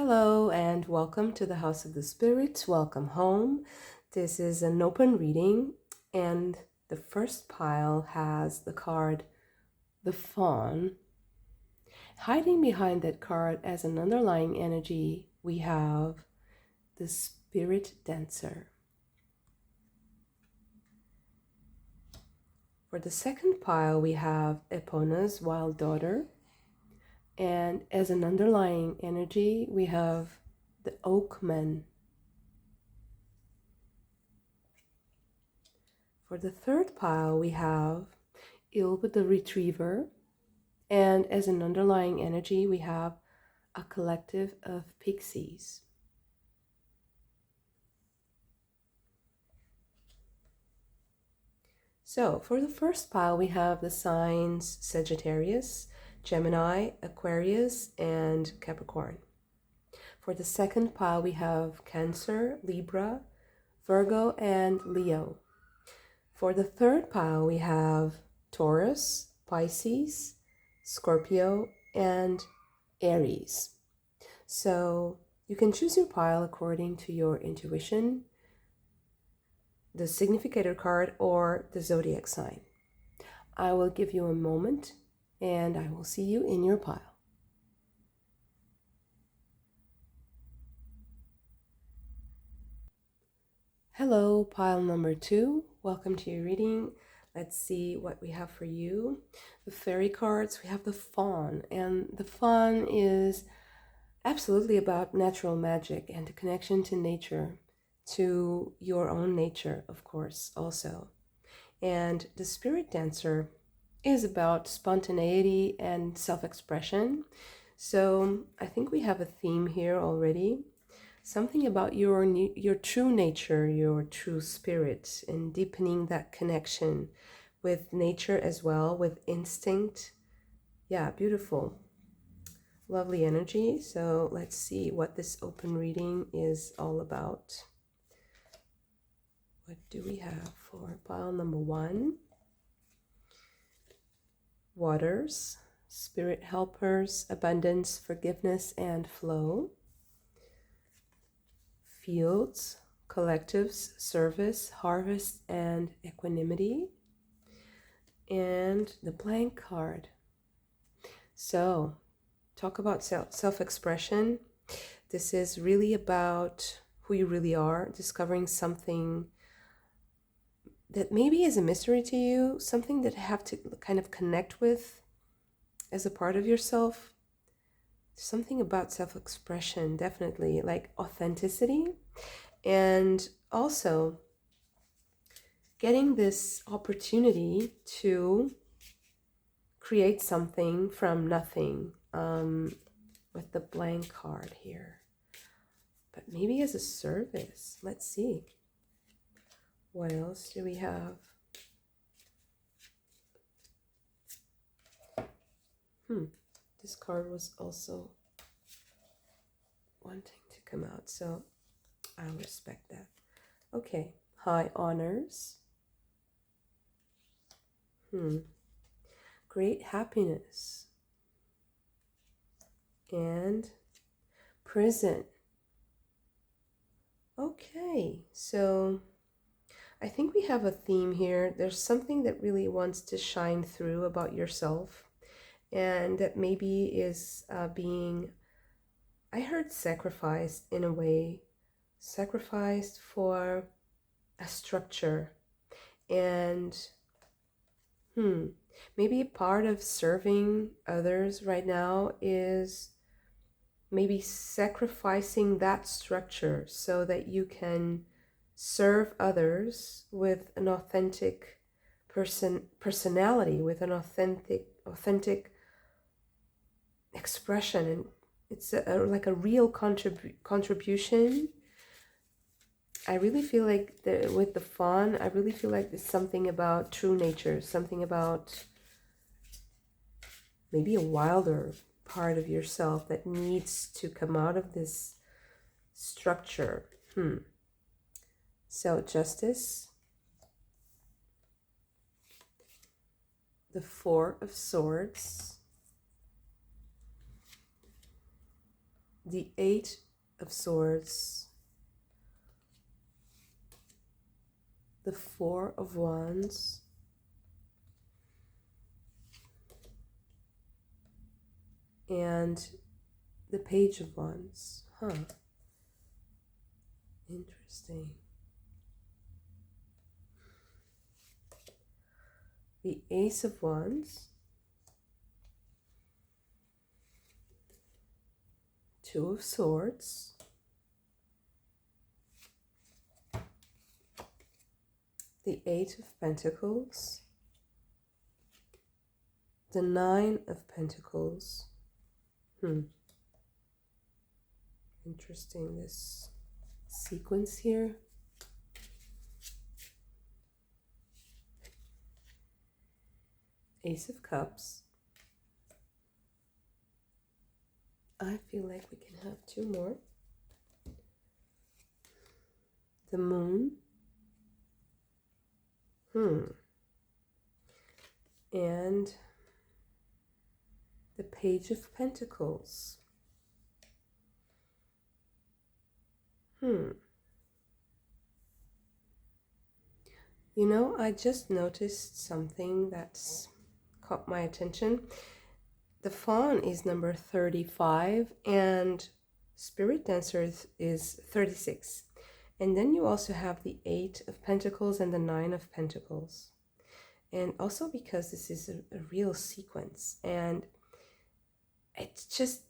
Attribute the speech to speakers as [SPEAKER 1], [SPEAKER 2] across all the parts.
[SPEAKER 1] Hello and welcome to the House of the Spirits. Welcome home. This is an open reading, and the first pile has the card, the Fawn. Hiding behind that card as an underlying energy, we have the Spirit Dancer. For the second pile, we have Epona's Wild Daughter. And as an underlying energy, we have the Oakman. For the third pile, we have Ilva the Retriever. And as an underlying energy, we have a collective of pixies. So for the first pile, we have the signs Sagittarius, Gemini, Aquarius, and Capricorn. For the second pile, we have Cancer, Libra, Virgo, and Leo. For the third pile, we have Taurus, Pisces, Scorpio, and Aries. So you can choose your pile according to your intuition, the significator card, or the zodiac sign. I will give you a moment and I will see you in your pile. Hello, pile number 2. Welcome to your reading. Let's see what we have for you. The fairy cards, we have the Fawn, and the Fawn is absolutely about natural magic and the connection to nature, to your own nature, of course, also. And the Spirit Dancer is about spontaneity and self-expression. So I think we have a theme here already. Something about your true nature, your true spirit, and deepening that connection with nature as well, with instinct. Yeah, beautiful. Lovely energy. So let's see what this open reading is all about. What do we have for pile number 1? Waters, Spirit Helpers, Abundance, Forgiveness, and Flow. Fields, Collectives, Service, Harvest, and Equanimity. And the blank card. So, talk about self-expression. This is really about who you really are, discovering something that maybe is a mystery to you, something that you have to kind of connect with as a part of yourself. Something about self-expression, definitely, like authenticity, and also getting this opportunity to create something from nothing, with the blank card here. But maybe as a service. Let's see. What else do we have? This card was also wanting to come out, so I'll respect that. Okay, high honors. Great happiness. And prison. Okay, so I think we have a theme here. There's something that really wants to shine through about yourself, and that maybe is being, I heard sacrificed in a way, sacrificed for a structure. And maybe part of serving others right now is maybe sacrificing that structure so that you can serve others with an authentic personality, with an authentic expression. And it's like a real contribution. I really feel like with the Fawn, I really feel like there's something about true nature, something about maybe a wilder part of yourself that needs to come out of this structure. So Justice, the Four of Swords, the Eight of Swords, the Four of Wands, and the Page of Wands. Interesting. The Ace of Wands, Two of Swords, the Eight of Pentacles, the Nine of Pentacles. Interesting, this sequence here. Ace of Cups. I feel like we can have two more. The Moon. And the Page of Pentacles. You know, I just noticed something that's caught my attention. The Fawn is number 35 and Spirit Dancer is 36. And then you also have the Eight of Pentacles and the Nine of Pentacles. And also because this is a real sequence, and it's just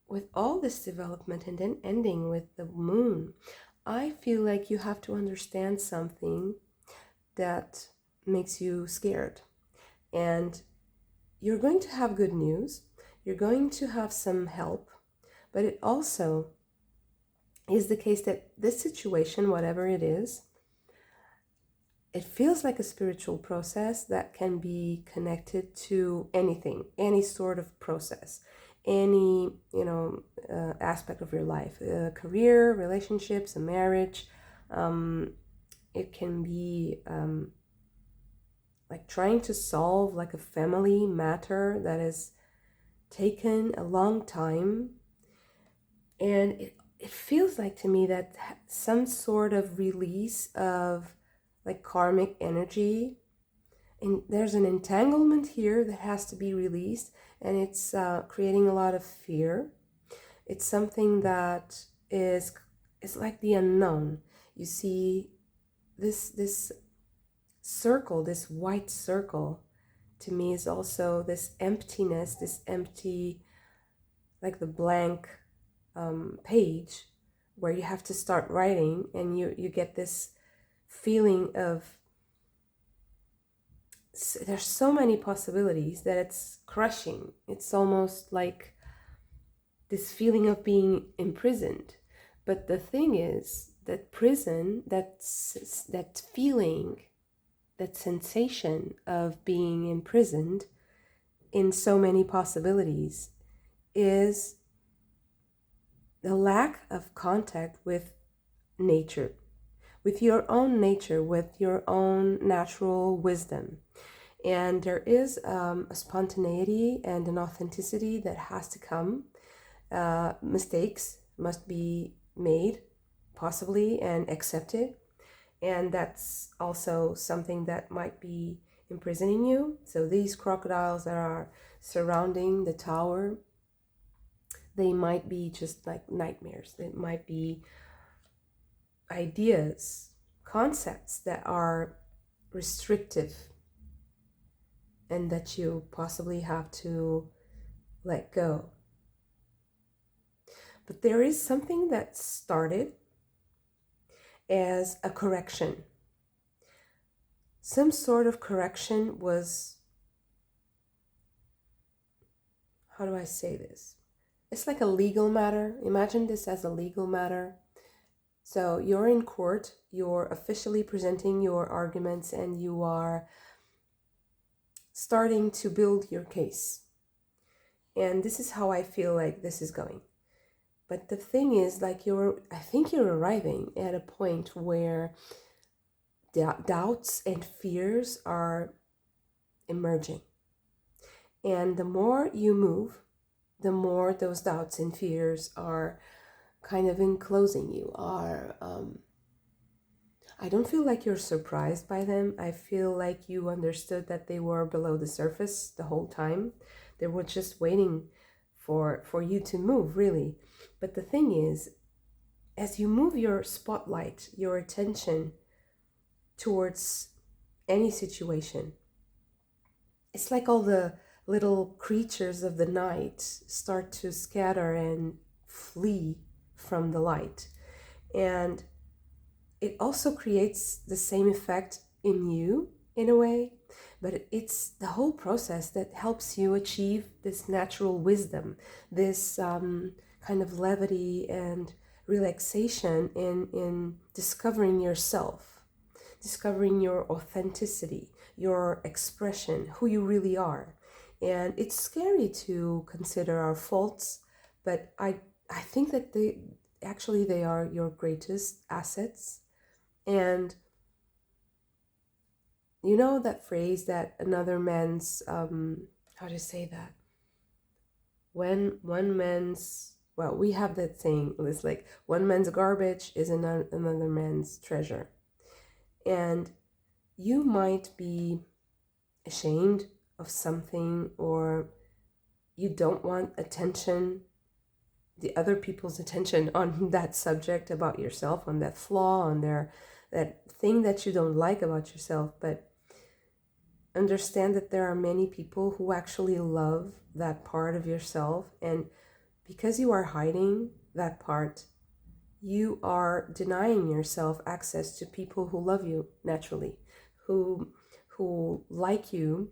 [SPEAKER 1] with all this development and then ending with the Moon, I feel like you have to understand something that makes you scared. And you're going to have good news, you're going to have some help, but it also is the case that this situation, whatever it is, it feels like a spiritual process that can be connected to anything, any sort of process, any, aspect of your life, a career, relationships, a marriage. It can be like trying to solve like a family matter that has taken a long time. And it feels like to me that some sort of release of like karmic energy, and there's an entanglement here that has to be released, and it's creating a lot of fear. It's something that is like the unknown. You see this circle, this white circle, to me is also this emptiness, this empty, like the blank page where you have to start writing, and you get this feeling of there's so many possibilities that it's crushing. It's almost like this feeling of being imprisoned. But the thing is that prison, that feeling, that sensation of being imprisoned in so many possibilities, is the lack of contact with nature, with your own nature, with your own natural wisdom. And there is a spontaneity and an authenticity that has to come. Mistakes must be made, possibly, and accepted. And that's also something that might be imprisoning you. So these crocodiles that are surrounding the tower, they might be just like nightmares. It might be ideas, concepts that are restrictive and that you possibly have to let go. But there is something that started as a correction. Some sort of correction was, how do I say this? It's like a legal matter. Imagine this as a legal matter. So you're in court, you're officially presenting your arguments, and you are starting to build your case. And this is how I feel like this is going. But the thing is, like, I think you're arriving at a point where doubts and fears are emerging. And the more you move, the more those doubts and fears are kind of enclosing you, are I don't feel like you're surprised by them. I feel like you understood that they were below the surface the whole time. They were just waiting for you to move, really. But the thing is, as you move your spotlight, your attention towards any situation, it's like all the little creatures of the night start to scatter and flee from the light. And it also creates the same effect in you in a way, but it's the whole process that helps you achieve this natural wisdom, this kind of levity and relaxation in discovering yourself, discovering your authenticity, your expression, who you really are. And it's scary to consider our faults, but I think that they are your greatest assets. And you know that phrase that another man's, how do you say that? When one man's, well, we have that saying, it's like one man's garbage is another man's treasure. And you might be ashamed of something, or you don't want attention, the other people's attention on that subject about yourself, on that flaw, on that thing that you don't like about yourself. But understand that there are many people who actually love that part of yourself, and because you are hiding that part, you are denying yourself access to people who love you naturally, who like you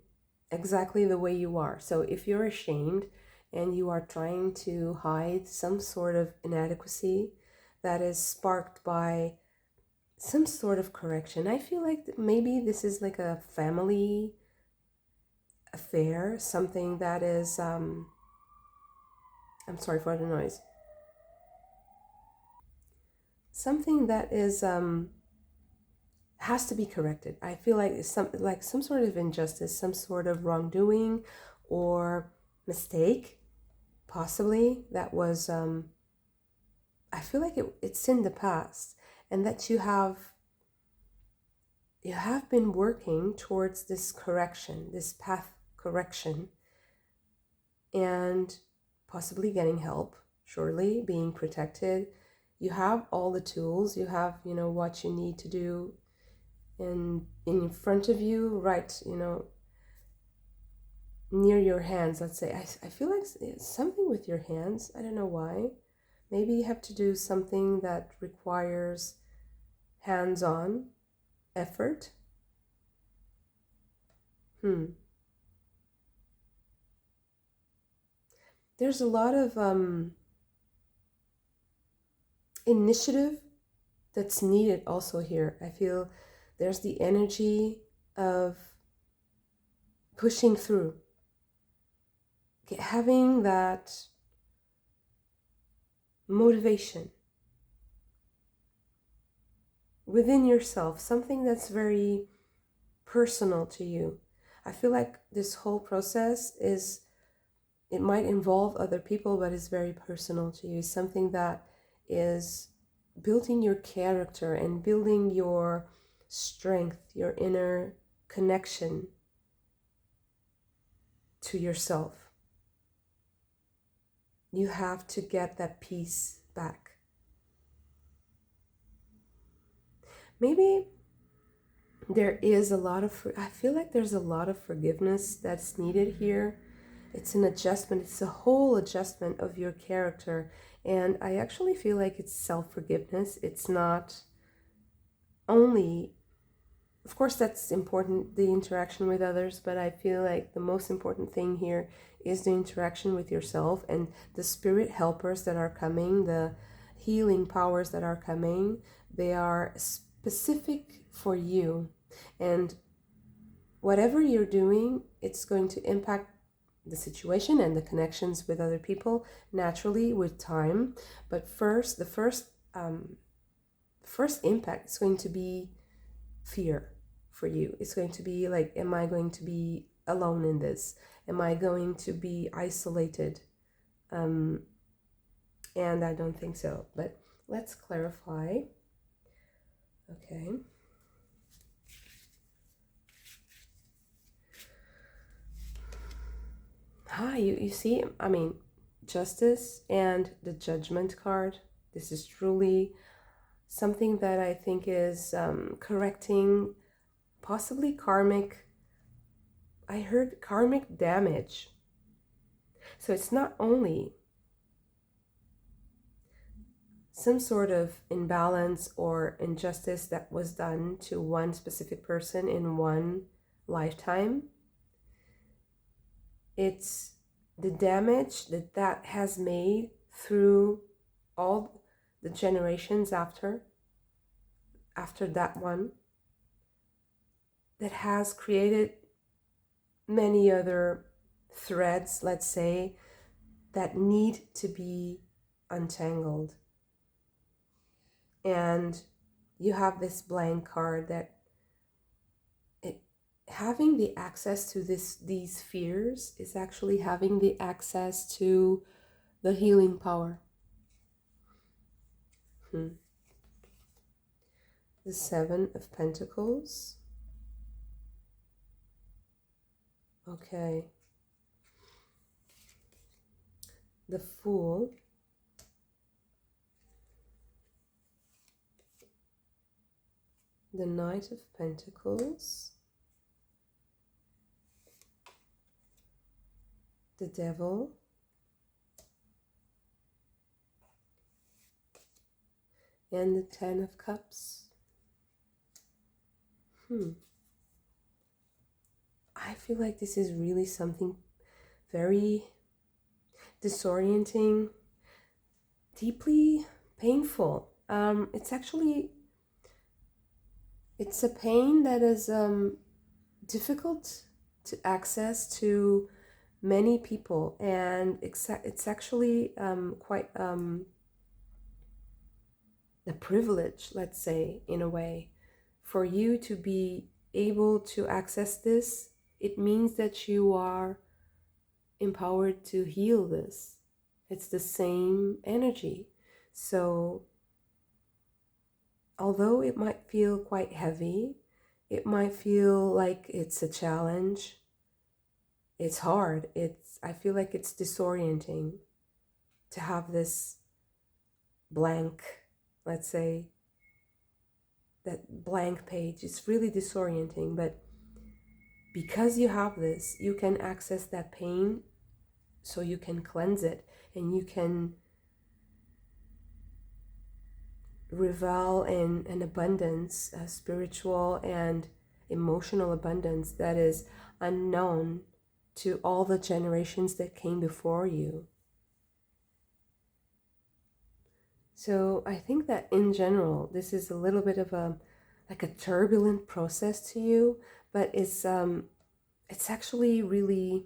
[SPEAKER 1] exactly the way you are. So if you're ashamed and you are trying to hide some sort of inadequacy that is sparked by some sort of correction, I feel like maybe this is like a family affair, something that is I'm sorry for the noise, something that is has to be corrected. I feel like it's some sort of injustice, some sort of wrongdoing or mistake, possibly, that was I feel like it's in the past, and that you have been working towards this correction, this path correction, and possibly getting help, surely being protected. You have all the tools, you have, what you need to do in front of you, right, near your hands, let's say. I feel like it's something with your hands. I don't know why. Maybe you have to do something that requires hands-on effort. There's a lot of initiative that's needed also here. I feel there's the energy of pushing through, having that motivation within yourself, something that's very personal to you. I feel like this whole process it might involve other people, but it's very personal to you. It's something that is building your character and building your strength, your inner connection to yourself. You have to get that peace back. Maybe there is I feel like there's a lot of forgiveness that's needed here. It's an adjustment. It's a whole adjustment of your character. And I actually feel like it's self-forgiveness. It's not only, of course, that's important, the interaction with others, but I feel like the most important thing here is the interaction with yourself, and the spirit helpers that are coming, the healing powers that are coming. They are specific for you. And whatever you're doing, it's going to impact the situation and the connections with other people naturally with time. But the first impact is going to be fear for you. It's going to be like, am I going to be alone in this? Am I going to be isolated? And I don't think so, but let's clarify. Okay. You see, I mean, justice and the judgment card. This is truly something that I think is correcting possibly karmic. I heard karmic damage. So it's not only some sort of imbalance or injustice that was done to one specific person in one lifetime. It's the damage that has made through all the generations after that one, that has created many other threads, let's say, that need to be untangled. And you have this blank card that having the access to these fears is actually having the access to the healing power. The Seven of Pentacles. Okay. The Fool. The Knight of Pentacles. The Devil. And the Ten of Cups. I feel like this is really something very disorienting, deeply painful. It's a pain that is difficult to access to many people, and it's actually quite a privilege, let's say, in a way, for you to be able to access this. It means that you are empowered to heal this. It's the same energy. So although it might feel quite heavy, it might feel like it's a challenge, it's hard, I feel like it's disorienting to have this blank, let's say, that blank page. It's really disorienting, but because you have this, you can access that pain, so you can cleanse it, and you can revel in an abundance, a spiritual and emotional abundance that is unknown to all the generations that came before you. So I think that in general, this is a little bit of a turbulent process to you, but it's actually really,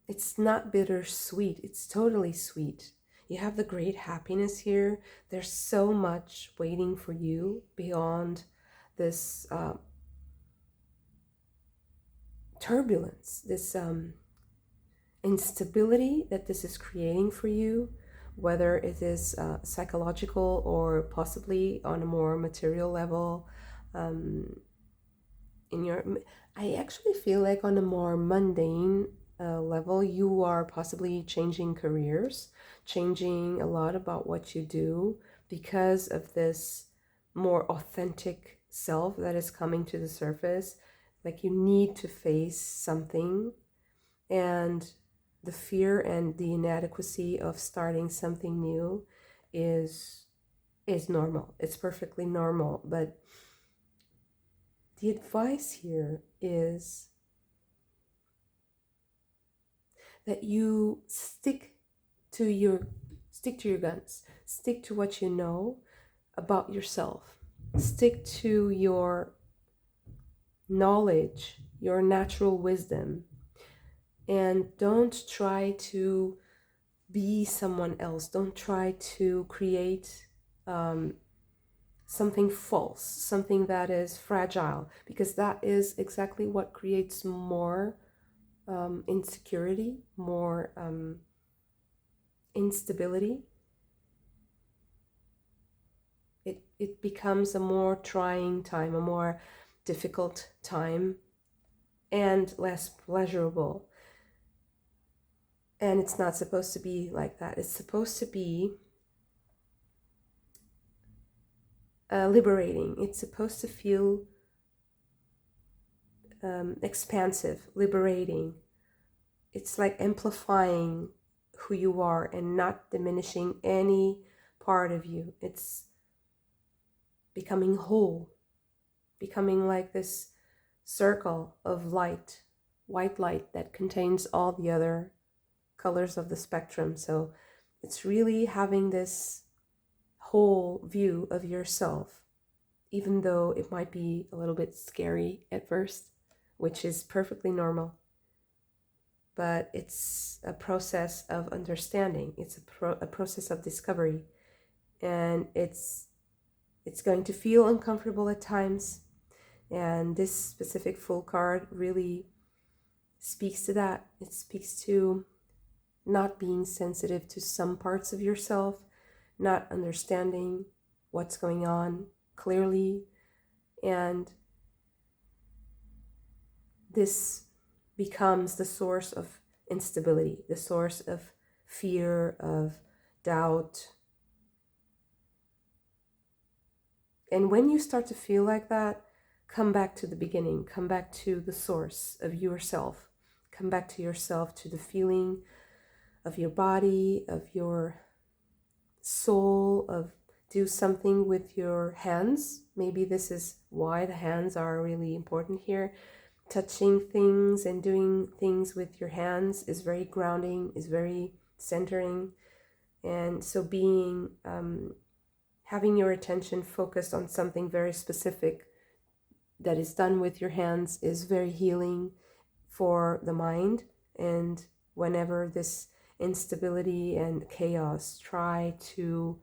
[SPEAKER 1] it's not bittersweet. It's totally sweet. You have the great happiness here. There's so much waiting for you beyond this turbulence, this instability that this is creating for you, whether it is psychological or possibly on a more material level. I actually feel like on a more mundane level, you are possibly changing careers, changing a lot about what you do because of this more authentic self that is coming to the surface. Like you need to face something, and the fear and the inadequacy of starting something new is normal. It's perfectly normal, but the advice here is that you stick to your guns, stick to what you know about yourself, stick to your knowledge, your natural wisdom, and don't try to be someone else. Don't try to create something false, something that is fragile, because that is exactly what creates more insecurity, more instability. It becomes a more trying time, a more difficult time, and less pleasurable. And it's not supposed to be like that. It's supposed to be liberating. It's supposed to feel expansive, liberating. It's like amplifying who you are and not diminishing any part of you. It's becoming whole, becoming like this circle of light, white light that contains all the other colors of the spectrum. So it's really having this whole view of yourself, even though it might be a little bit scary at first, which is perfectly normal. But it's a process of understanding. It's a process of discovery. And it's going to feel uncomfortable at times. And this specific full card really speaks to that. It speaks to not being sensitive to some parts of yourself, not understanding what's going on clearly. And this becomes the source of instability, the source of fear, of doubt. And when you start to feel like that, come back to the beginning, come back to the source of yourself, come back to yourself, to the feeling of your body, of your soul, of do something with your hands. Maybe this is why the hands are really important here. Touching things and doing things with your hands is very grounding, is very centering. And so being, having your attention focused on something very specific that is done with your hands is very healing for the mind. And whenever this instability and chaos tries to,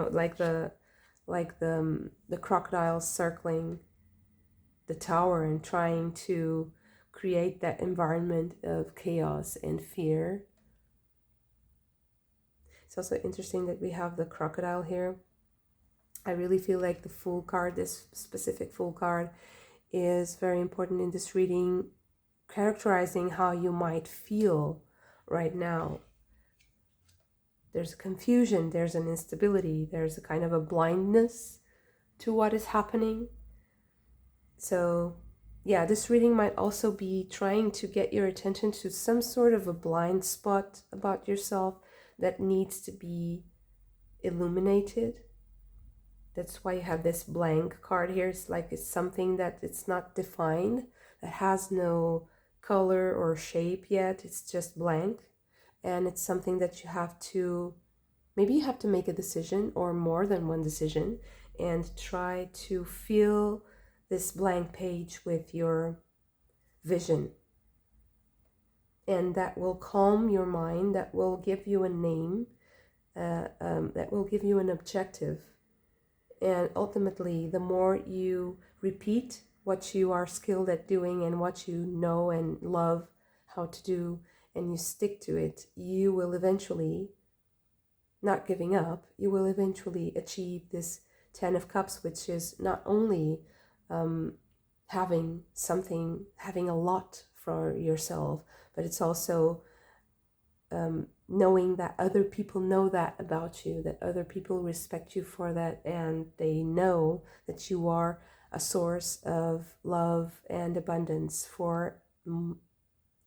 [SPEAKER 1] like the crocodile circling the tower and trying to create that environment of chaos and fear. It's also interesting that we have the crocodile here. I really feel like the Fool card, this specific Fool card, is very important in this reading, characterizing how you might feel right now. There's a confusion, there's an instability, there's a kind of a blindness to what is happening. So yeah, this reading might also be trying to get your attention to some sort of a blind spot about yourself that needs to be illuminated. That's why you have this blank card here. It's like it's something that it's not defined, that has no color or shape yet. It's just blank. And it's something that you have to, maybe you have to make a decision or more than one decision and try to fill this blank page with your vision. And that will calm your mind, that will give you a name, that will give you an objective. And ultimately, the more you repeat what you are skilled at doing and what you know and love how to do, and you stick to it, you will eventually, not giving up, you will eventually achieve this 10 of Cups, which is not only having a lot for yourself, but it's also knowing that other people know that about you, that other people respect you for that, and they know that you are a source of love and abundance for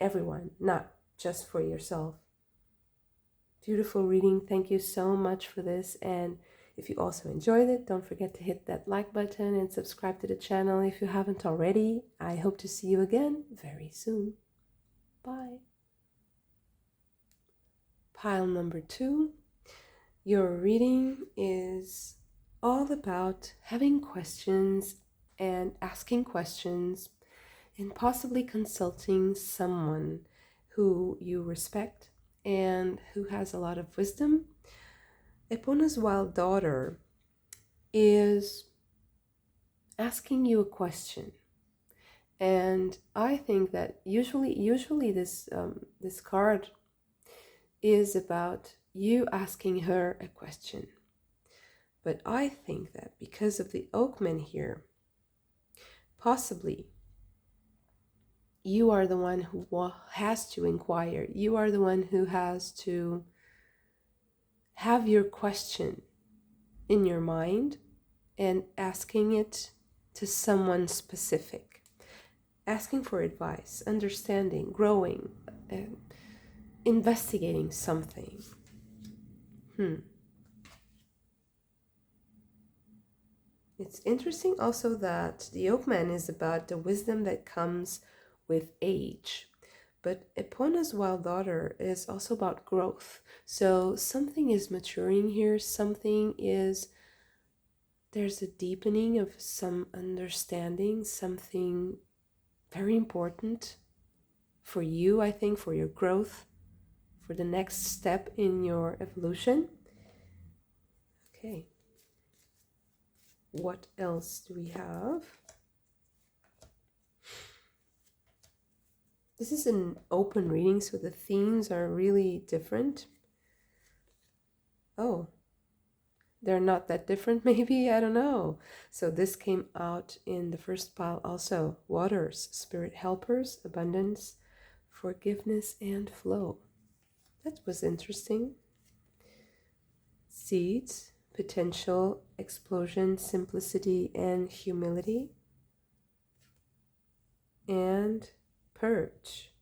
[SPEAKER 1] everyone, not just for yourself. Beautiful reading. Thank you so much for this. And if you also enjoyed it, don't forget to hit that like button and subscribe to the channel if you haven't already. I hope to see you again very soon. Bye. Pile number 2. Your reading is all about having questions and asking questions and possibly consulting someone who you respect and who has a lot of wisdom. Epona's wild daughter is asking you a question, and I think that usually this card is about you asking her a question. But I think that because of the Oakman here, possibly you are the one who has to inquire. You are the one who has to have your question in your mind and asking it to someone specific. Asking for advice, understanding, growing, investigating something. It's interesting also that the Oakman is about the wisdom that comes with age. But Epona's wild daughter is also about growth. So something is maturing here. There's a deepening of some understanding, something very important for you, I think, for your growth, for the next step in your evolution. Okay. What else do we have? This is an open reading, so the themes are really different. Oh, they're not that different, maybe? I don't know. So this came out in the first pile also. Waters, spirit helpers, abundance, forgiveness, and flow. That was interesting. Seeds, potential, explosion, simplicity, and humility. And purge,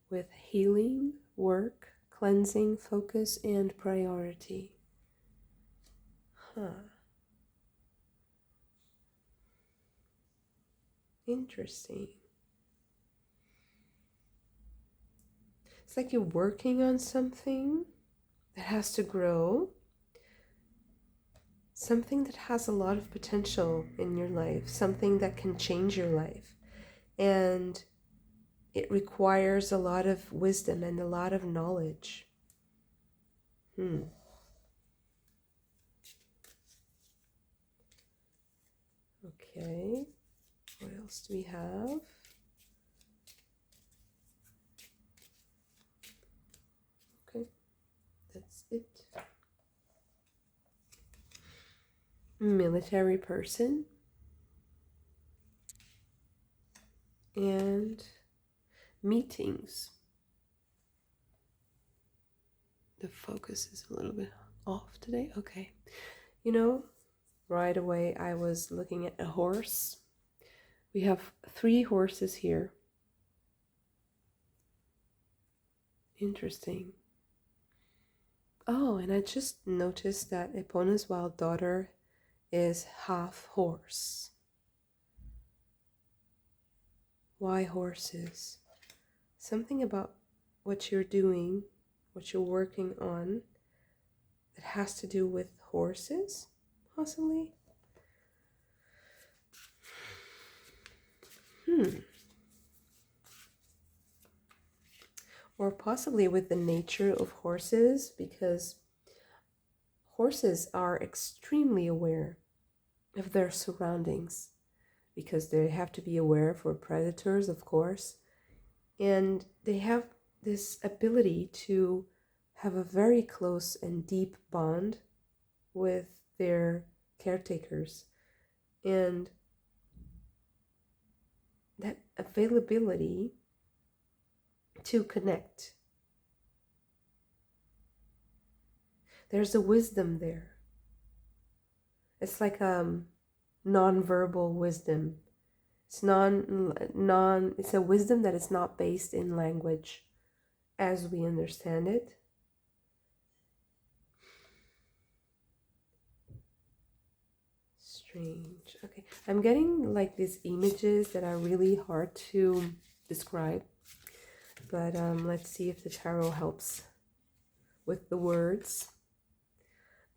[SPEAKER 1] with healing, work, cleansing, focus, and priority. Interesting. It's like you're working on something that has to grow, something that has a lot of potential in your life, something that can change your life. And it requires a lot of wisdom and a lot of knowledge. Okay, what else do we have? Okay, that's it. Military person. And meetings. The focus is a little bit off today. Okay. You know, right away I was looking at a horse. We have 3 horses here. Interesting. Oh, and I just noticed that Epona's wild daughter is half horse. Why horses? Something about what you're doing, what you're working on, that has to do with horses, possibly? Or possibly with the nature of horses, because horses are extremely aware of their surroundings, because they have to be aware for predators, of course, and they have this ability to have a very close and deep bond with their caretakers, and that availability to connect. There's a wisdom there. It's like non-verbal wisdom. It's it's a wisdom that is not based in language as we understand it. Strange. Okay, I'm getting like these images that are really hard to describe, but let's see if the tarot helps with the words.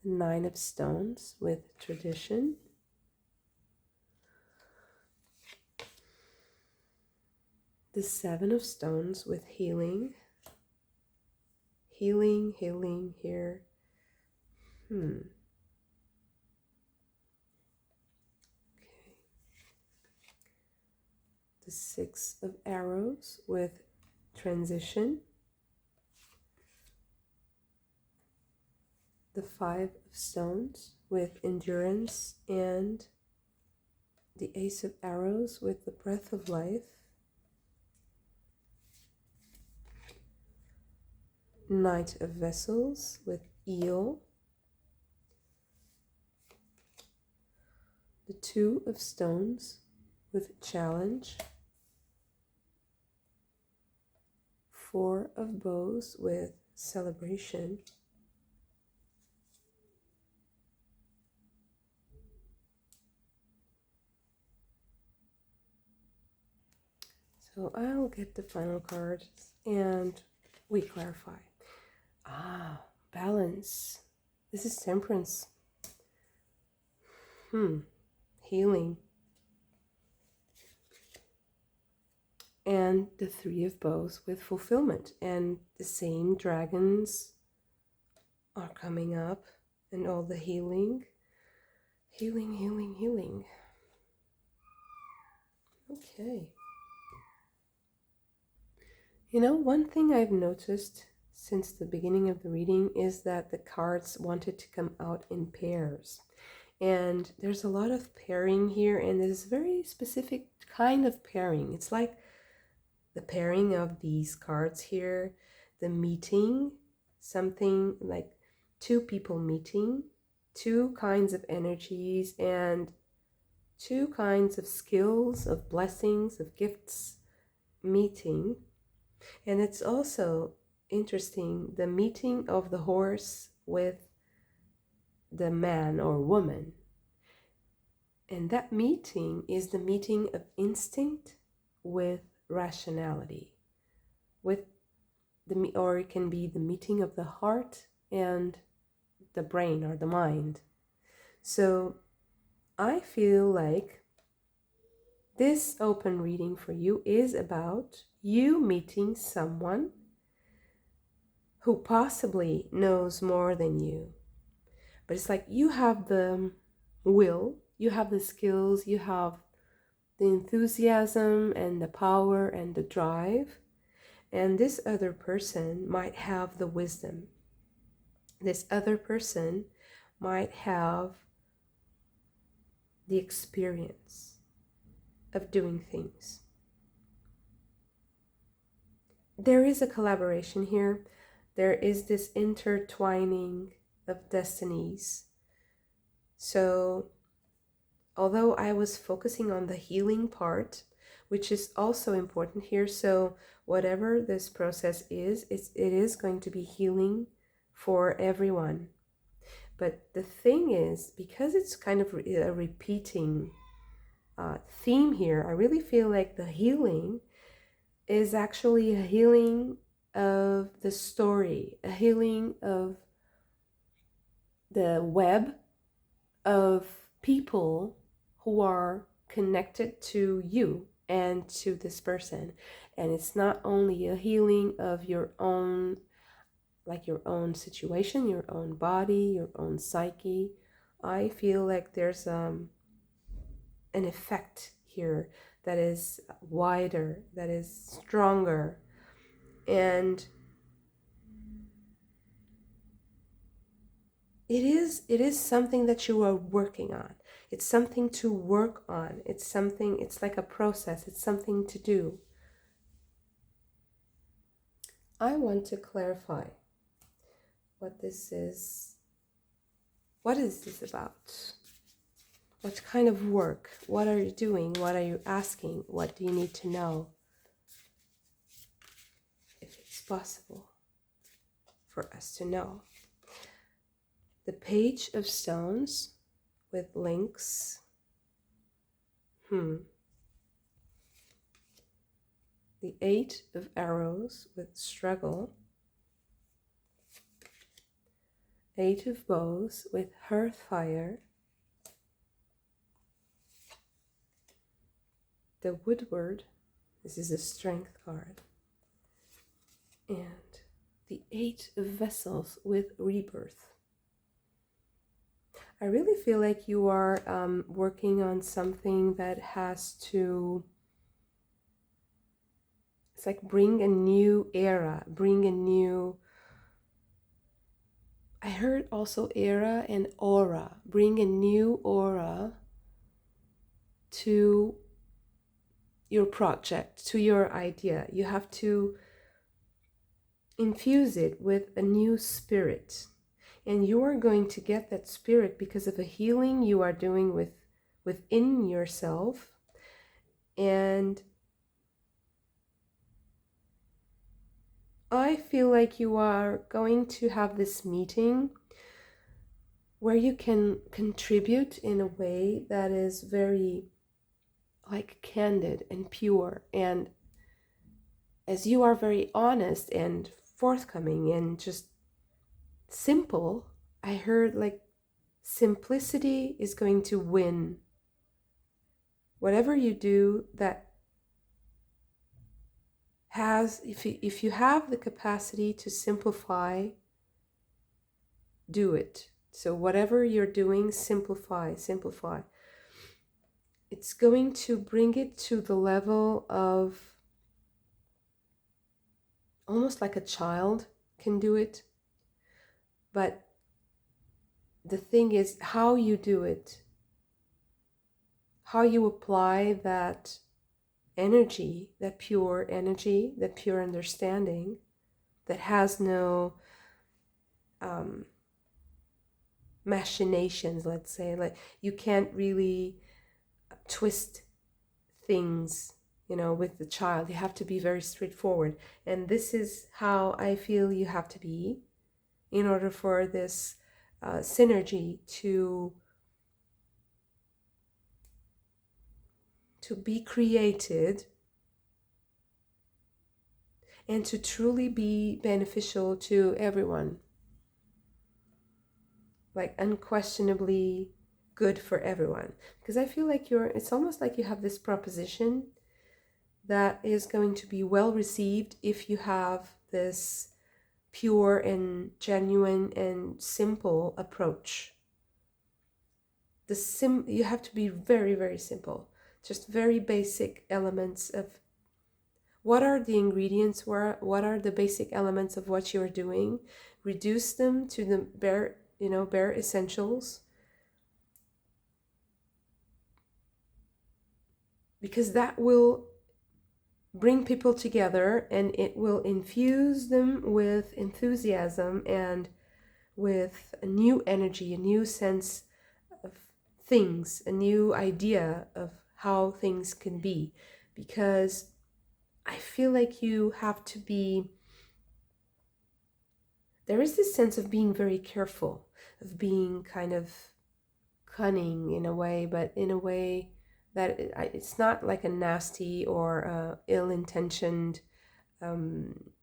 [SPEAKER 1] The 9 of Stones with tradition. The 7 of Stones with healing. Healing here. Okay. The 6 of Arrows with transition. the Five of Stones with endurance, and the Ace of Arrows with the breath of life, Knight of Vessels with eel, the Two of Stones with challenge, Four of Bows with celebration, so I'll get the final cards and we clarify. Balance. This is Temperance. Healing. And the Three of Bows with fulfillment. And the same dragons are coming up, and all the healing. Healing, healing, healing. Okay. You know, one thing I've noticed since the beginning of the reading is that the cards wanted to come out in pairs. And there's a lot of pairing here, and there's very specific kind of pairing. It's like the pairing of these cards here, the meeting, something like two people meeting, two kinds of energies, and two kinds of skills, of blessings, of gifts meeting. And it's also interesting, the meeting of the horse with the man or woman. And that meeting is the meeting of instinct with rationality, with or it can be the meeting of the heart and the brain or the mind. So I feel like this open reading for you is about you meeting someone who possibly knows more than you. But it's like you have the will, you have the skills, you have the enthusiasm and the power and the drive. And this other person might have the wisdom. This other person might have the experience of doing things. There is a collaboration here. There is this intertwining of destinies. So, although I was focusing on the healing part, which is also important here, so whatever this process is, it is going to be healing for everyone. But the thing is, because it's kind of a repeating theme here, I really feel like the healing is actually a healing of the story, a healing of the web of people who are connected to you and to this person. And it's not only a healing of your own, like your own situation, your own body, your own psyche. I feel like there's an effect here that is wider, that is stronger, and it is something that you are working on. It's something to work on. It's like a process. It's something to do. I want to clarify what this is. What is this about? What kind of work? What are you doing? What are you asking? What do you need to know? If it's possible for us to know. The Page of Stones with links. The Eight of Arrows with struggle. Eight of Bows with hearth fire. The Woodward, this is a strength card. And the Eight of Vessels with rebirth. I really feel like you are working on something that has to, it's like bring a new era, bring a new, I heard also era and aura. Bring a new aura to your project, to your idea. You have to infuse it with a new spirit. And you are going to get that spirit because of a healing you are doing within yourself. And I feel like you are going to have this meeting where you can contribute in a way that is very like candid and pure. And as you are very honest and forthcoming and just simple, I heard like simplicity is going to win. Whatever you do that has, if you have the capacity to simplify, do it. So whatever you're doing, simplify, simplify. It's going to bring it to the level of almost like a child can do it. But the thing is how you do it, how you apply that energy, that pure energy, that pure understanding that has no machinations, let's say. Like you can't really twist things, with the child. You have to be very straightforward. And this is how I feel you have to be in order for this synergy to be created and to truly be beneficial to everyone. Like unquestionably good for everyone. Because I feel like it's almost like you have this proposition that is going to be well received if you have this pure and genuine and simple approach. You have to be very, very simple. Just very basic elements of what are the ingredients, what are the basic elements of what you're doing. Reduce them to the bare essentials. Because that will bring people together and it will infuse them with enthusiasm and with a new energy, a new sense of things, a new idea of how things can be. Because I feel like you have to be, there is this sense of being very careful, of being kind of cunning in a way, but in a way that it's not like a nasty or ill-intentioned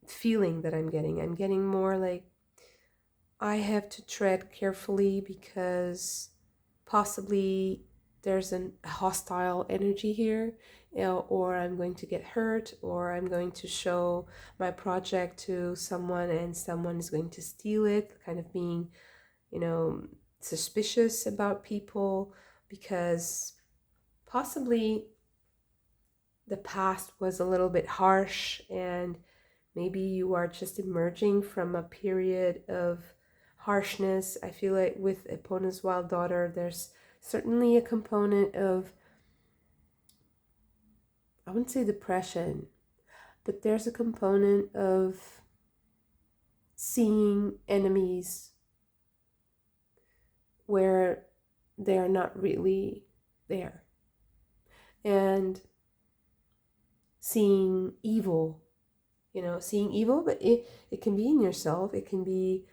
[SPEAKER 1] feeling that I'm getting. I'm getting more like I have to tread carefully because possibly there's a hostile energy here, or I'm going to get hurt, or I'm going to show my project to someone and someone is going to steal it, kind of being, suspicious about people because possibly the past was a little bit harsh and maybe you are just emerging from a period of harshness. I feel like with Epona's wild daughter, there's certainly a component of, I wouldn't say depression, but there's a component of seeing enemies where they're not really there. And seeing evil, but it can be in yourself. It can be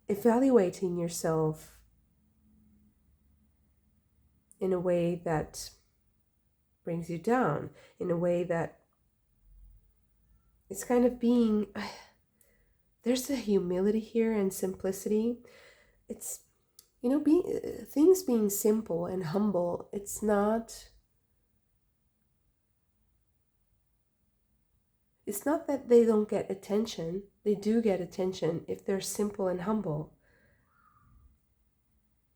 [SPEAKER 1] evaluating yourself in a way that brings you down, in a way that it's kind of being, there's a humility here and simplicity. It's, things being simple and humble. It's not that they don't get attention. They do get attention if they're simple and humble.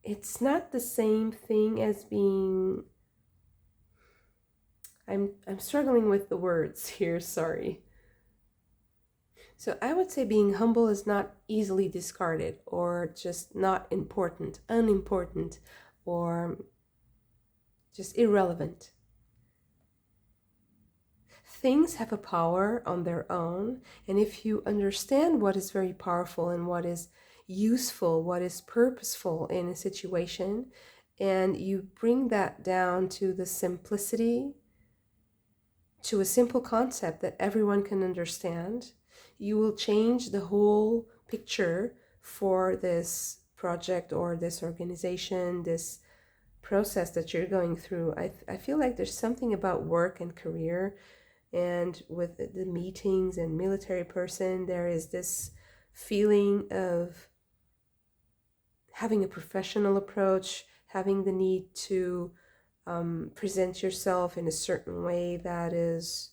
[SPEAKER 1] It's not the same thing as being, I'm struggling with the words here, sorry. So I would say being humble is not easily discarded or just not important, unimportant, or just irrelevant. Things have a power on their own, and if you understand what is very powerful and what is useful, what is purposeful in a situation, and you bring that down to the simplicity, to a simple concept that everyone can understand, you will change the whole picture for this project or this organization, this process that you're going through. I feel like there's something about work and career, and with the meetings and military person, there is this feeling of having a professional approach, having the need to present yourself in a certain way that is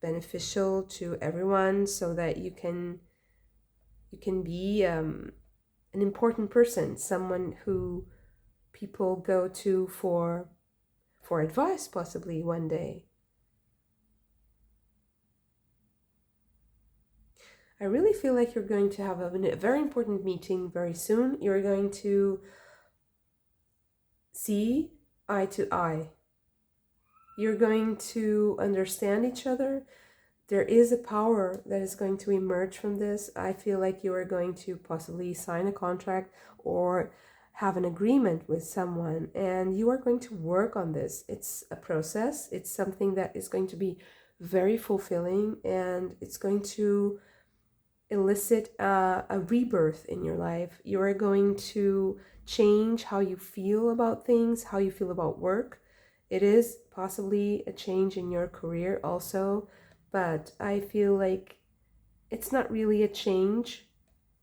[SPEAKER 1] beneficial to everyone, so that you can be an important person, someone who people go to for advice possibly one day. I really feel like you're going to have a very important meeting very soon. You're going to see eye to eye. You're going to understand each other. There is a power that is going to emerge from this. I feel like you are going to possibly sign a contract or have an agreement with someone, and you are going to work on this. It's a process. It's something that is going to be very fulfilling, and it's going to elicit a rebirth in your life. You are going to change how you feel about things, how you feel about work. It is possibly a change in your career also, but I feel like it's not really a change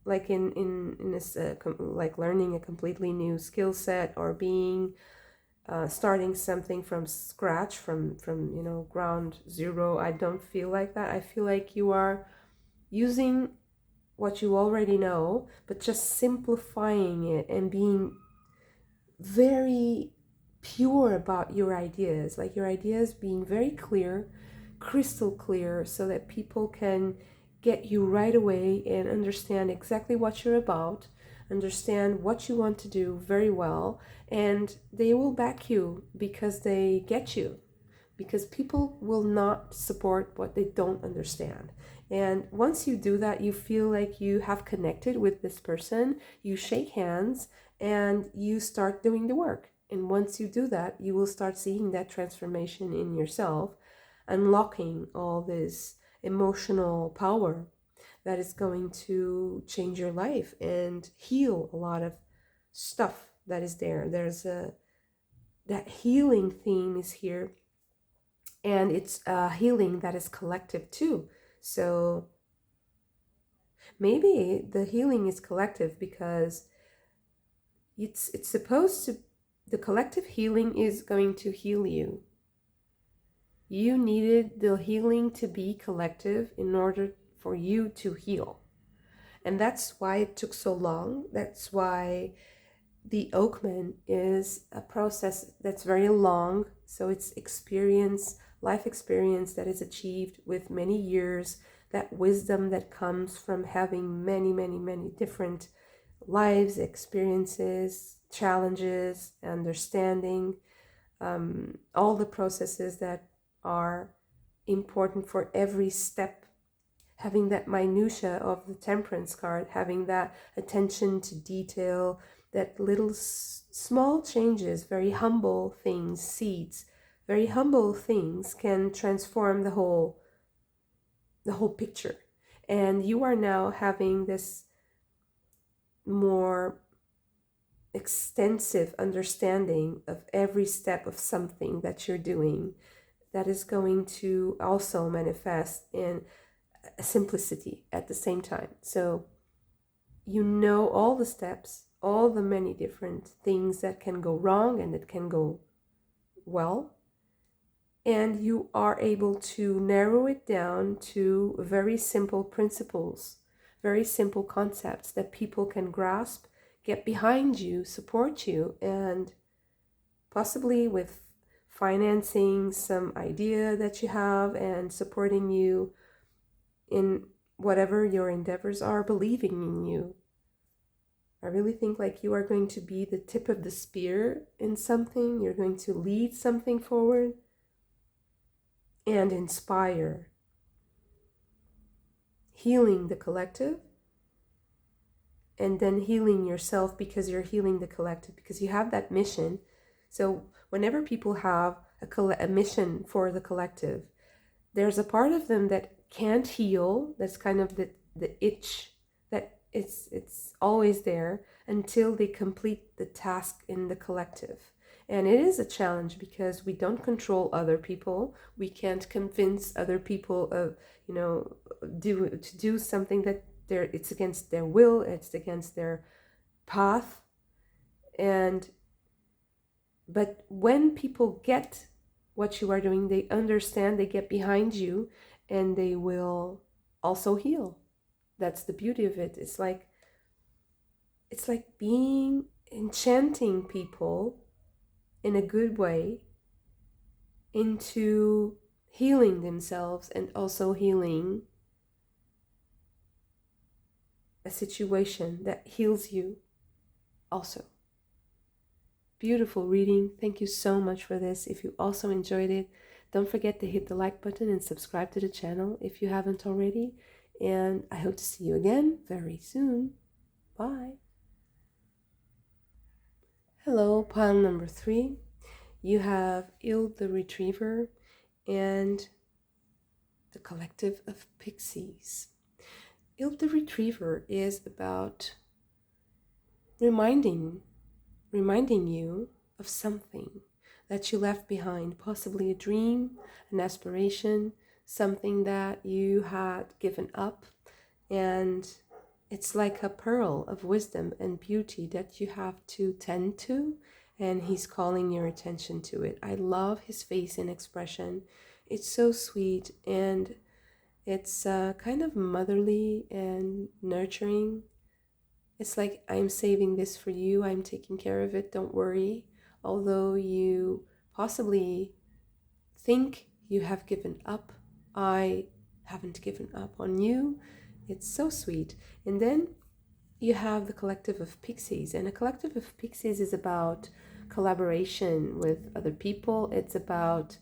[SPEAKER 1] like in this like learning a completely new skill set or being starting something from scratch, from ground zero. I don't feel like that. I feel like you are using what you already know, but just simplifying it and being very pure about your ideas, like your ideas being very clear, crystal clear, so that people can get you right away and understand exactly what you're about, understand what you want to do very well, and they will back you because they get you, because people will not support what they don't understand. And once you do that, you feel like you have connected with this person, you shake hands, and you start doing the work. And once you do that, you will start seeing that transformation in yourself, unlocking all this emotional power that is going to change your life and heal a lot of stuff that is there. There's that healing theme is here, and it's a healing that is collective too. So maybe the healing is collective because it's supposed to, the collective healing is going to heal you. You needed the healing to be collective in order for you to heal. And that's why it took so long. That's why the Oakman is a process that's very long. So it's experience, life experience that is achieved with many years, that wisdom that comes from having many, many, many different lives, experiences, challenges, understanding, all the processes that are important for every step, having that minutia of the temperance card, having that attention to detail, that little small changes, very humble things, seeds, very humble things can transform the whole picture. And you are now having this more extensive understanding of every step of something that you're doing, that is going to also manifest in a simplicity at the same time. So you know all the steps, all the many different things that can go wrong and that can go well, and you are able to narrow it down to very simple principles, very simple concepts that people can grasp, get behind you, support you, and possibly with financing some idea that you have and supporting you in whatever your endeavors are, believing in you. I really think like you are going to be the tip of the spear in something. You're going to lead something forward and inspire, healing the collective, and then healing yourself because you're healing the collective, because you have that mission. So whenever people have a mission for the collective, there's a part of them that can't heal. That's kind of the itch that it's always there until they complete the task in the collective. And it is a challenge because we don't control other people. We can't convince other people of, to do something that it's against their will, it's against their path. But when people get what you are doing, they understand, they get behind you, and they will also heal. That's the beauty of it. It's like being enchanting people in a good way into healing themselves and also healing a situation that heals you also. Beautiful reading. Thank you so much for this. If you also enjoyed it, don't forget to hit the like button and subscribe to the channel if you haven't already. And I hope to see you again very soon. Bye. Hello, pile number 3. You have Ild the Retriever and the Collective of Pixies. Ild the Retriever is about reminding you of something that you left behind, possibly a dream, an aspiration, something that you had given up, and it's like a pearl of wisdom and beauty that you have to tend to, and he's calling your attention to it. I love his face and expression. It's so sweet, and it's kind of motherly and nurturing. It's like, I'm saving this for you, I'm taking care of it, don't worry. Although you possibly think you have given up, I haven't given up on you. It's so sweet. And then you have the Collective of Pixies, and a Collective of Pixies is about collaboration with other people. It's about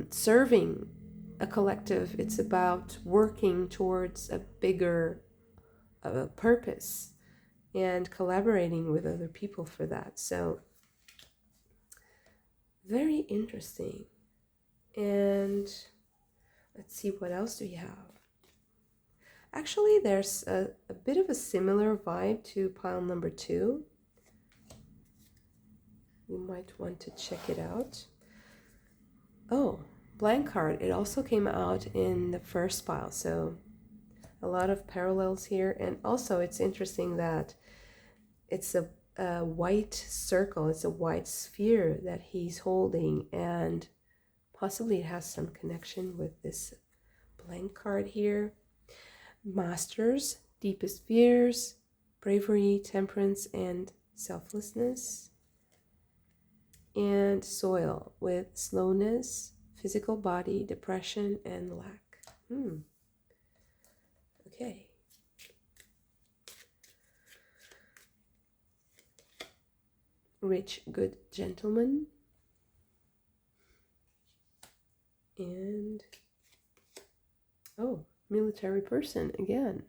[SPEAKER 1] serving a collective. It's about working towards a bigger purpose and collaborating with other people for that. So very interesting. And let's see, what else do we have? Actually, there's a bit of a similar vibe to pile number 2. You might want to check it out. Oh, blank card. It also came out in the first pile, so a lot of parallels here. And also it's interesting that it's a white circle, it's a white sphere that he's holding, and possibly it has some connection with this blank card here. Masters, deepest fears, bravery, temperance, and selflessness. And soil with slowness, physical body, depression, and lack. Okay. Rich, good gentleman. And oh, military person again.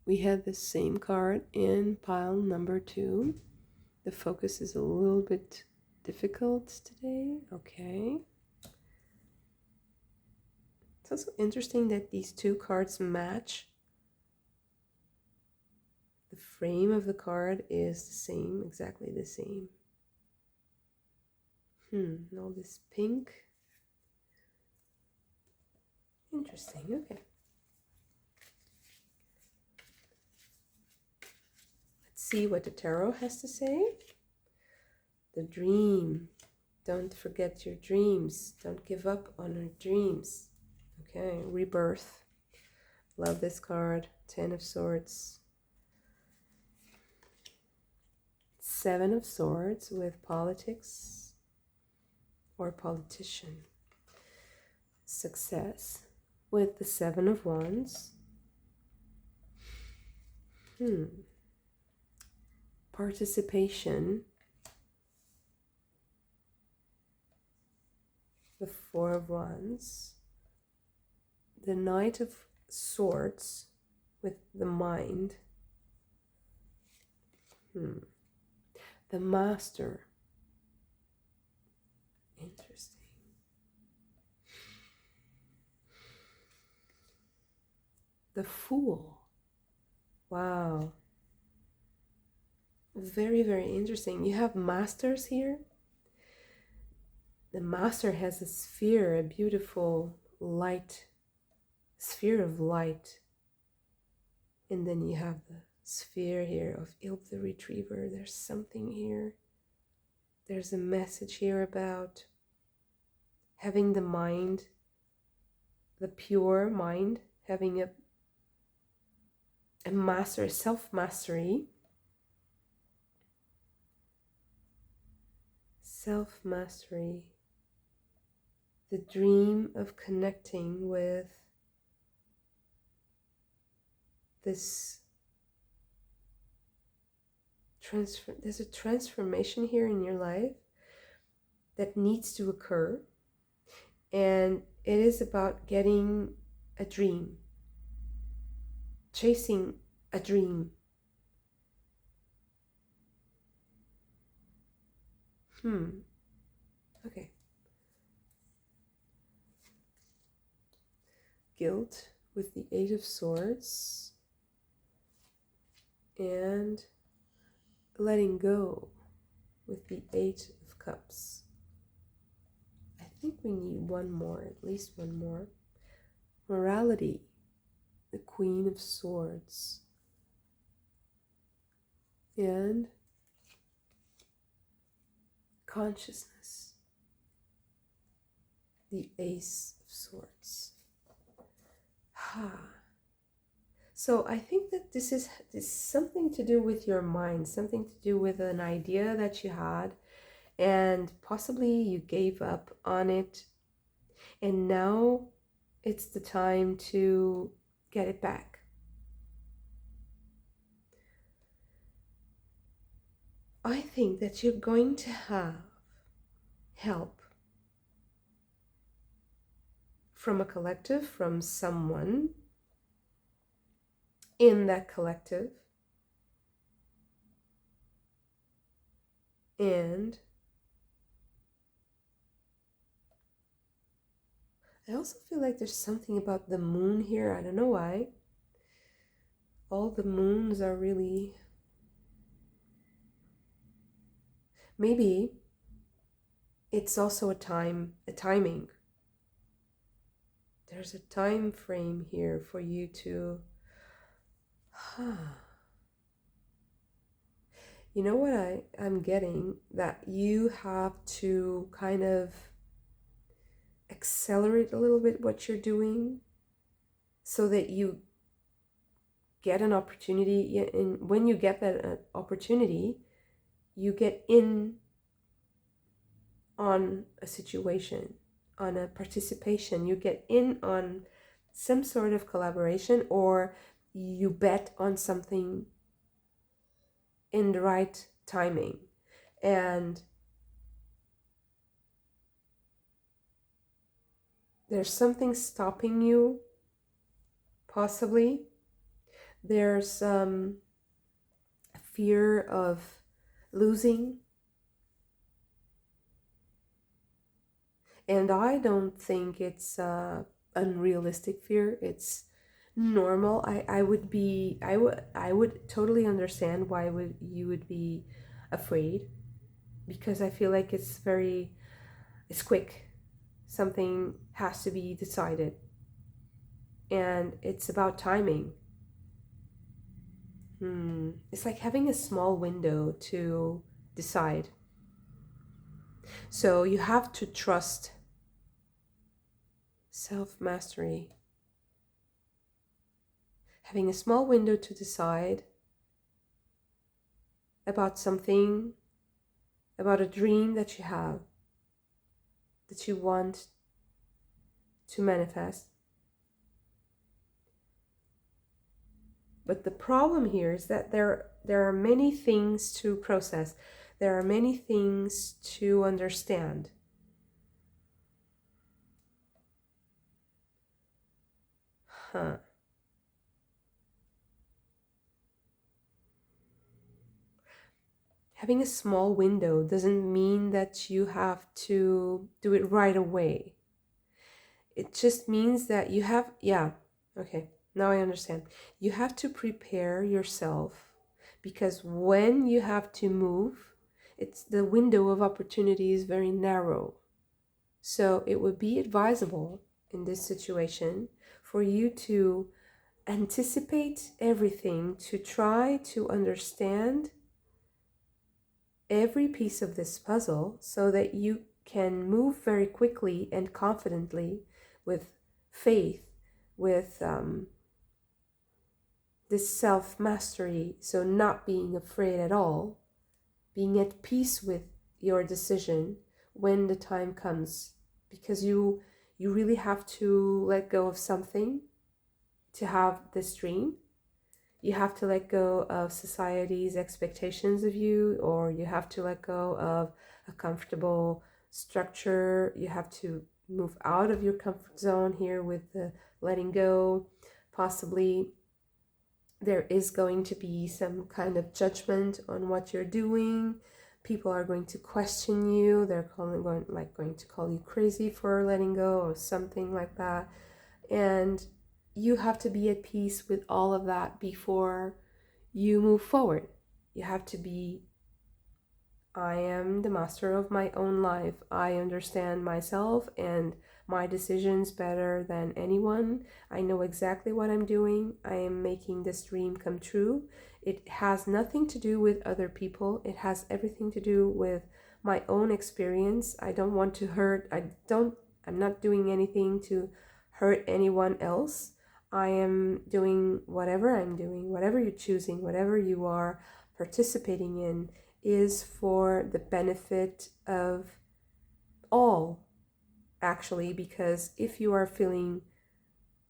[SPEAKER 1] We had the same card in pile number 2. The focus is a little bit difficult today. Okay. It's also interesting that these 2 cards match. The frame of the card is the same, exactly the same. And all this pink. Interesting, okay. Let's see what the tarot has to say. The dream. Don't forget your dreams. Don't give up on your dreams. Okay, rebirth. Love this card. 10 of Swords. 7 of Swords with politics or politician. Success with the 7 of Wands. Participation. The Four of Wands. The Knight of Swords with the mind. The Master. Interesting. The Fool. Wow. Very, very interesting. You have masters here. The Master has a sphere, a beautiful light, sphere of light. And then you have the sphere here of Ilp the Retriever. There's something here. There's a message here about having the mind, the pure mind, having a master, self-mastery. Self-mastery. The dream of connecting with this there's a transformation here in your life that needs to occur, and it is about getting a dream, chasing a dream. Okay. Guilt with the Eight of Swords, and letting go with the Eight of Cups. I think we need one more, at least one more. Morality, the Queen of Swords, and consciousness, the Ace of Swords. So I think that this is something to do with your mind, something to do with an idea that you had, and possibly you gave up on it, and now it's the time to get it back. I think that you're going to have help from a collective, from someone in that collective, and I also feel like there's something about the moon here. I don't know why. All the moons are really... Maybe it's also a timing. There's a time frame here for you to... You know what I'm getting? That you have to kind of accelerate a little bit what you're doing so that you get an opportunity, and when you get that opportunity, you get in on a situation, on a participation, you get in on some sort of collaboration, or you bet on something in the right timing. And there's something stopping you, possibly. There's a fear of losing. And I don't think it's unrealistic fear. It's normal. I would totally understand why you would be afraid, because I feel like it's quick. Something has to be decided, and it's about timing. It's like having a small window to decide. So you have to trust self-mastery. Having a small window to decide about something, about a dream that you have, that you want to manifest. But the problem here is that there are many things to process. There are many things to understand. Having a small window doesn't mean that you have to do it right away. It just means that you have, yeah, okay, now I understand. You have to prepare yourself, because when you have to move, it's the window of opportunity is very narrow. So it would be advisable in this situation for you to anticipate everything, to try to understand every piece of this puzzle so that you can move very quickly and confidently with faith, with this self-mastery. So not being afraid at all, being at peace with your decision when the time comes, because you really have to let go of something to have this dream. You have to let go of society's expectations of you, or you have to let go of a comfortable structure. You have to move out of your comfort zone here with the letting go. Possibly there is going to be some kind of judgment on what you're doing. People are going to question you. They're going to call you crazy for letting go or something like that. And you have to be at peace with all of that before you move forward. You have to be, I am the master of my own life. I understand myself and my decisions better than anyone. I know exactly what I'm doing. I am making this dream come true. It has nothing to do with other people. It has everything to do with my own experience. I don't want to hurt. I'm not doing anything to hurt anyone else. I am doing whatever I'm doing, whatever you're choosing, whatever you are participating in is for the benefit of all, actually, because if you are feeling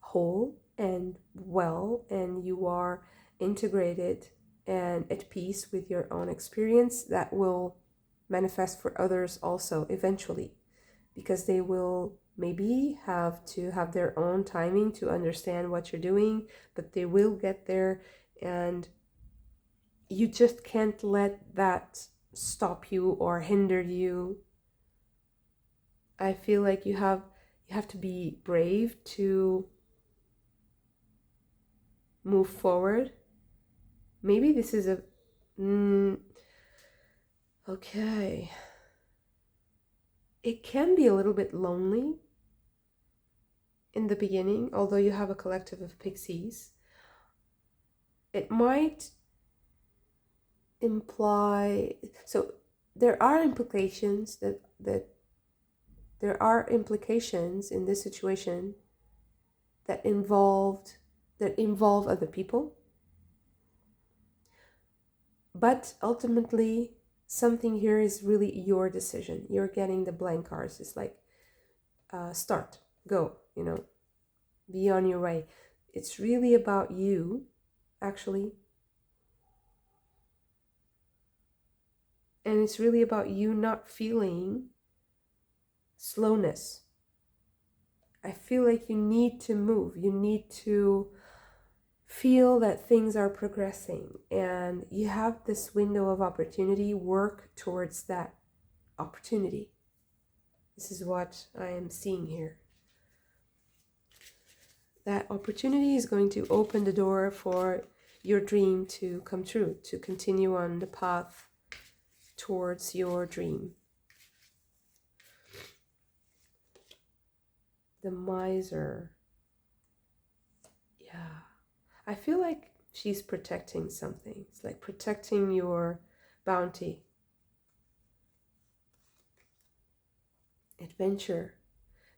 [SPEAKER 1] whole and well and you are integrated and at peace with your own experience, that will manifest for others also eventually, because they will maybe have to have their own timing to understand what you're doing, but they will get there. And you just can't let that stop you or hinder you. I feel like you have to be brave to move forward. Maybe this is a okay. It can be a little bit lonely in the beginning, although you have a collective of pixies. It might imply, so there are implications that there are implications in this situation that involve other people, but ultimately something here is really your decision. You're getting the blank cards. It's like start, go, be on your way. It's really about you, actually. And it's really about you not feeling slowness. I feel like you need to move. You need to feel that things are progressing, and you have this window of opportunity. Work towards that opportunity. This is what I am seeing here. That opportunity is going to open the door for your dream to come true, to continue on the path towards your dream. The miser. Yeah. I feel like she's protecting something. It's like protecting your bounty. Adventure.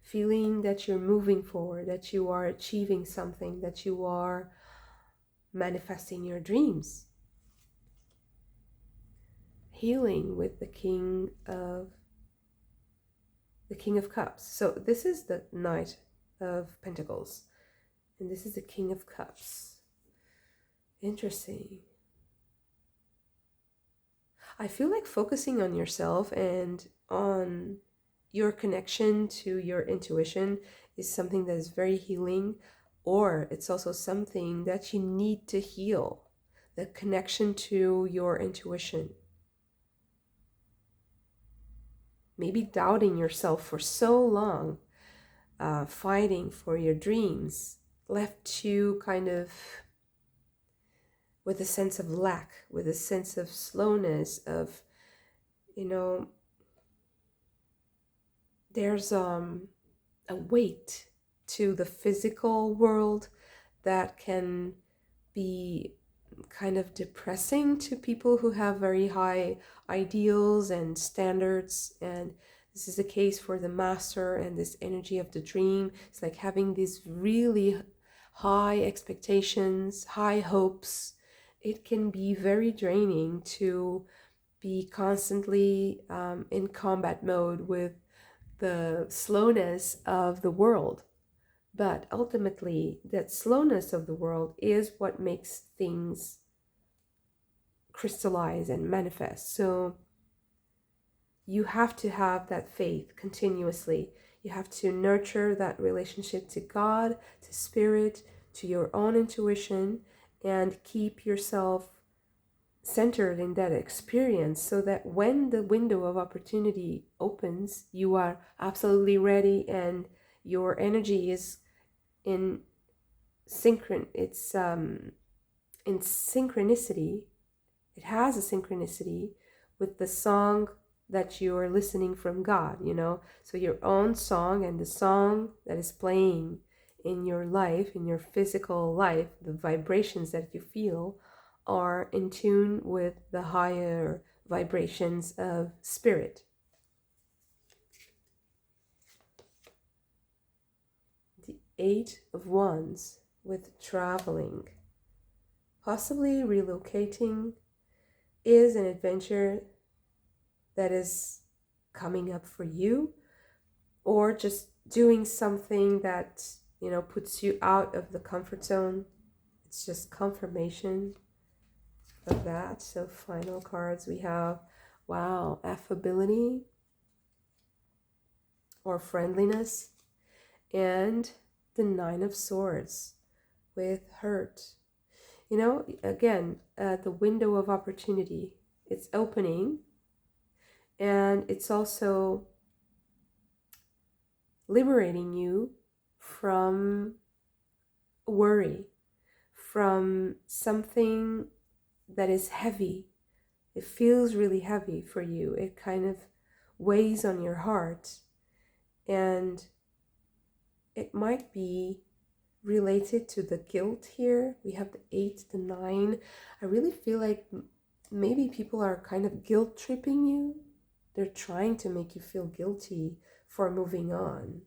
[SPEAKER 1] Feeling that you're moving forward, that you are achieving something, that you are manifesting your dreams. Healing with the King of Cups. So this is the Knight of Pentacles, and this is the King of Cups. Interesting. I feel like focusing on yourself and on your connection to your intuition is something that is very healing, or it's also something that you need to heal. The connection to your intuition. Maybe doubting yourself for so long, fighting for your dreams, left you kind of with a sense of lack, with a sense of slowness, of, you know, there's a weight to the physical world that can be kind of depressing to people who have very high ideals and standards. And this is the case for the master and this energy of the dream. It's like having these really high expectations, high hopes. It can be very draining to be constantly in combat mode with the slowness of the world. But ultimately, that slowness of the world is what makes things crystallize and manifest. So you have to have that faith continuously. You have to nurture that relationship to God, to spirit, to your own intuition, and keep yourself centered in that experience so that when the window of opportunity opens, you are absolutely ready and your energy is in in synchronicity. It has a synchronicity with the song that you are listening from God, so your own song and the song that is playing in your life, in your physical life, the vibrations that you feel are in tune with the higher vibrations of spirit. The Eight of Wands with traveling, possibly relocating, is an adventure that is coming up for you, or just doing something that, puts you out of the comfort zone. It's just confirmation of that. So final cards we have, wow, affability or friendliness, and the Nine of Swords with hurt. Again, the window of opportunity, it's opening, and it's also liberating you from worry, from something that is heavy. It feels really heavy for you. It kind of weighs on your heart, and it might be related to the guilt here. We have the 8, the 9. I really feel like maybe people are kind of guilt tripping you. They're trying to make you feel guilty for moving on.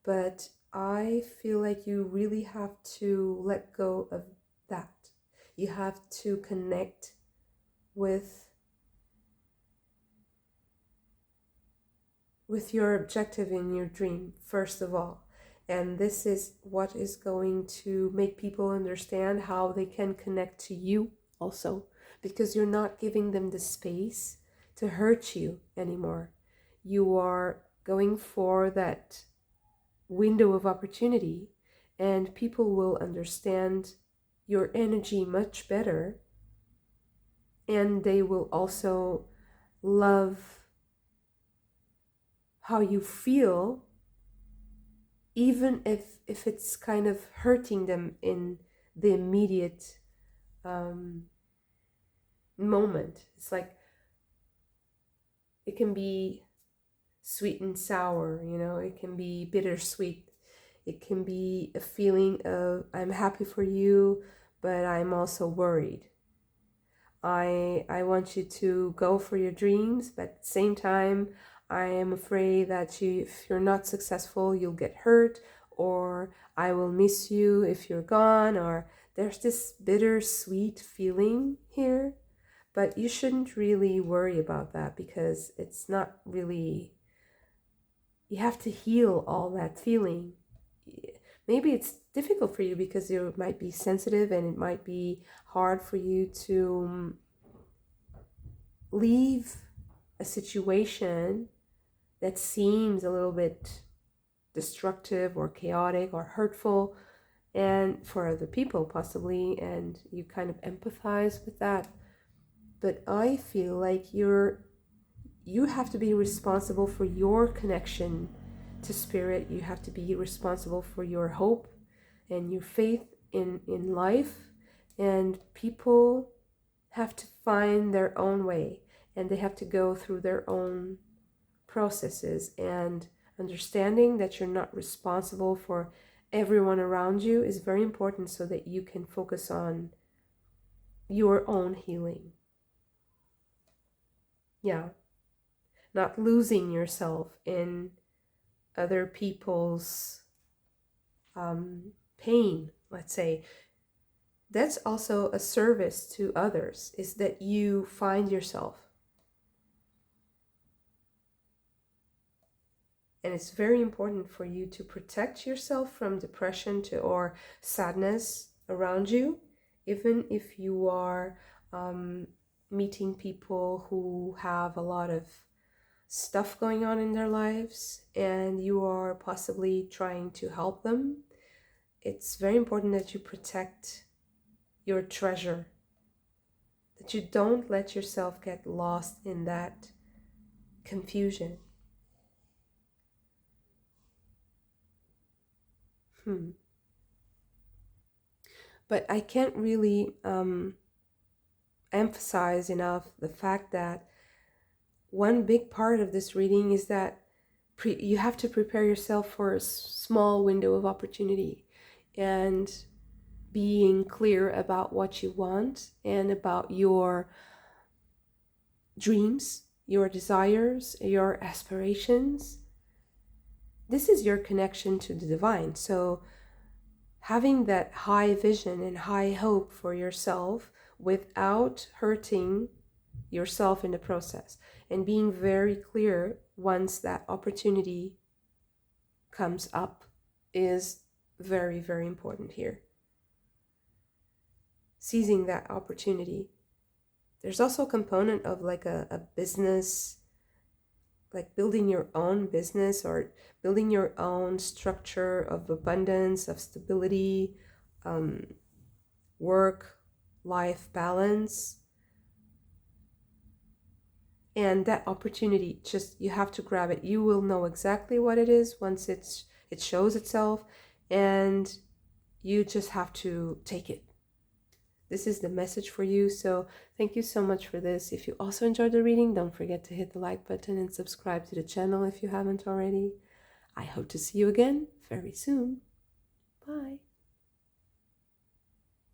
[SPEAKER 1] But I feel like you really have to let go of that. You have to connect with your objective in your dream, first of all. And this is what is going to make people understand how they can connect to you also, because you're not giving them the space to hurt you anymore. You are going for that window of opportunity, and people will understand your energy much better, and they will also love how you feel, even if it's kind of hurting them in the immediate moment. It's like it can be sweet and sour, it can be bittersweet. It can be a feeling of, I'm happy for you, but I'm also worried. I want you to go for your dreams, but at the same time, I am afraid that if you're not successful, you'll get hurt, or I will miss you if you're gone, or there's this bittersweet feeling here. But you shouldn't really worry about that, because it's not really, you have to heal all that feeling. maybe it's difficult for you because you might be sensitive and it might be hard for you to leave a situation that seems a little bit destructive or chaotic or hurtful, and for other people possibly, and you kind of empathize with that. But I feel like you have to be responsible for your connection to spirit. You have to be responsible for your hope and your faith in life, and people have to find their own way, and they have to go through their own processes, and understanding that you're not responsible for everyone around you is very important so that you can focus on your own healing. Yeah, not losing yourself in other people's pain, let's say. That's also a service to others, is that you find yourself. And it's very important for you to protect yourself from depression or sadness around you, even if you are meeting people who have a lot of stuff going on in their lives and you are possibly trying to help them. It's very important that you protect your treasure, that you don't let yourself get lost in that confusion. But I can't really emphasize enough the fact that one big part of this reading is that you have to prepare yourself for a small window of opportunity, and being clear about what you want and about your dreams, your desires, your aspirations. This is your connection to the divine. So having that high vision and high hope for yourself without hurting yourself in the process, and being very clear once that opportunity comes up, is very, very important here. Seizing that opportunity. There's also a component of like a business, like building your own business or building your own structure of abundance, of stability, work-life balance. And that opportunity, just, you have to grab it. You will know exactly what it is once it shows itself, and you just have to take it. This is the message for you. So thank you so much for this. If you also enjoyed the reading, don't forget to hit the like button and subscribe to the channel if you haven't already. I hope to see you again very soon. Bye.